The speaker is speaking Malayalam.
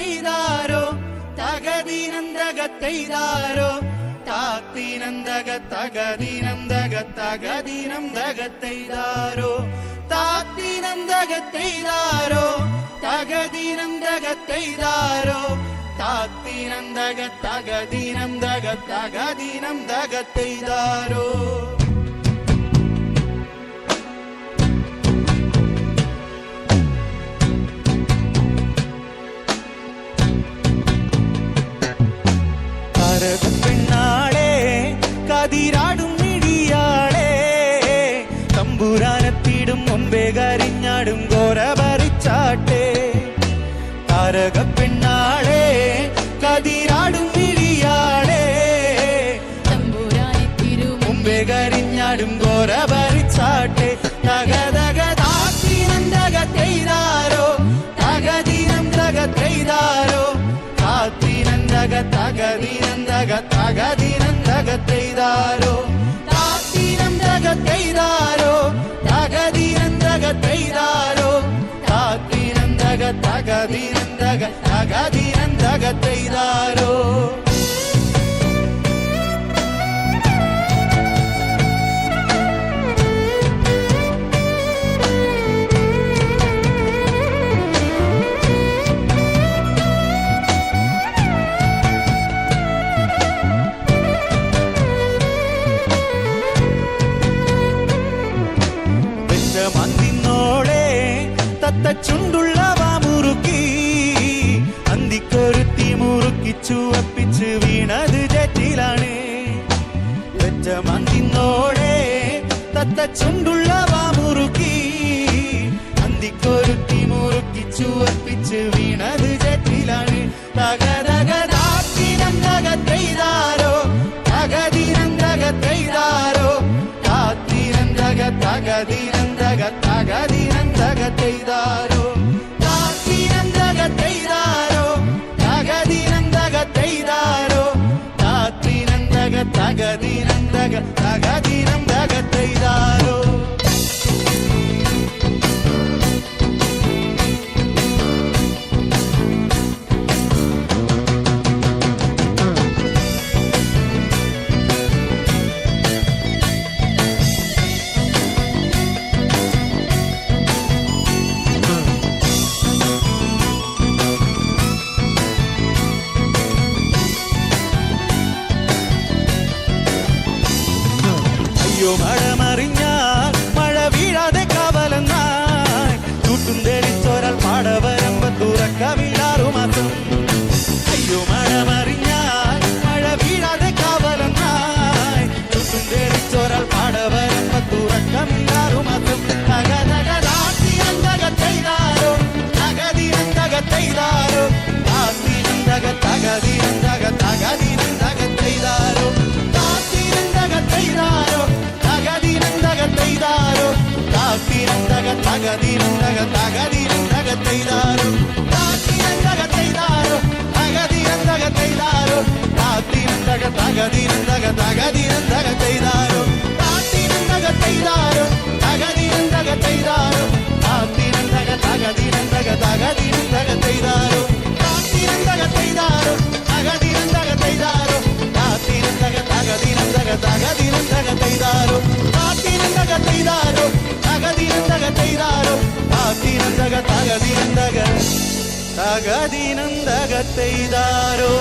തെയ്താരോ തകദിനന്തക തെയ്താരോ താത്തിനന്തക തകദിനന്തക തകദിനന്തക തെയ്താരോ താത്തിനന്തക തെയ്താരോ തകദിനന്തക തെയ്താരോ താത്തിനന്തക തകദിനന്തക തകദിനന്തക തെയ്താരോ പെണ്ണാളെ കതിരാടും മിഴിയാളെ തമ്പുരാനെത്തിടും മുമ്പേ കരിഞ്ഞാടും ഗോരപറിച്ചാട്ടെ താരക പെണ്ണാളെ കതിരാടും മിഴിയാളെ തമ്പുരാനെത്തിടും മുമ്പേ കരിഞ്ഞാടും ഗോരപറിച്ചാട്ടെ തകതക താത്തിനന്തക തെയ്താരോ തകദിനം തക തെയ്താരോ താത്തിനന്തക തകദിനന്തക തകദിനന്തക തെയ്താരോ താത്തിനന്തക തെയ്താരോ തകദിനന്തക തെയ്താരോ താത്തിനന്തക തകദിനന്തക തകദിനന്തക തെയ്താരോ മന്തിന്നോളെ തത്ത ചുണ്ടുള്ളവ മുറുക്കി അന്തിക്കൊരുത്തി മുറുക്കി ചുവപ്പിച്ച് വീണത് ജറ്റിലാണ് വെച്ച മന്തിന്നോളെ തത്ത ചുണ്ടുള്ളവ മുറുക്കി അന്തിക്കൊരുത്തി മുറുക്കി ചുവപ്പിച്ച് വീണത് ജറ്റിലാണ് തകതക താത്തിനന്തക തെയ്താരോ തകദിനന്തക തെയ്താരോ താത്തിനന്തക തകദിനന്തക തകദിനന്തക തെയ്താരോ താത്തിനന്തക തെയ്താരോ തകദിനന്തക തെയ്താരോ താത്തിനന്തക തകദിനന്തക തകദിനന്തക തെയ്താരോ മഴമറിഞ്ഞാൽ മഴ വീഴാതെ കാവലെന്നായി ചൂട്ടും തെളിച്ചോരാൽ പാടവരമ്പ തുറക്കമില്ലാറു മാസം അയ്യോ മഴമറിഞ്ഞാൽ മഴ വീഴാതെ കാവലെന്നായി ചൂട്ടും തെളിച്ചോരാൽ പാടവരമ്പ തുറക്കമില്ലാറു മാസം തകതക താത്തിനന്തക തെയ്താരോ തകദിനന്തക തെയ്താരോ താത്തിനന്തക തകദിനന്തക തകദിനന്തക തെയ്താരോ താത്തിനന്തക തെയ്താരോ തകദിനന്തക തെയ്താരോ താത്തിനന്തക തകദിനന്തക തകദിനന്തക തെയ്താരോ താത്തിനന്തക തെയ്താരോ തകദിനന്തക തെയ്താരോ താത്തിനന്തക തകദിനന്തക തകദിനന്തക തെയ്താരോ താത്തിനന്തക തെയ്താരോ തകദിനന്തക തെയ്താരോ താത്തിനന്തക തകദിനന്തക തകദിനന്തക തെയ്താരോ താത്തിനന്തക തെയ്താരോ തകദിനന്തക തെയ്താരോ താത്തിനന്തക തകദിനന്തക തകദിനന്തക തെയ്താരോ താത്തിനന്തക തെയ്താരോ തകദിനന്തക തെയ്താരോ താത്തിനന്തക തകദിനന്തക തകദിനന്തക തെയ്താരോ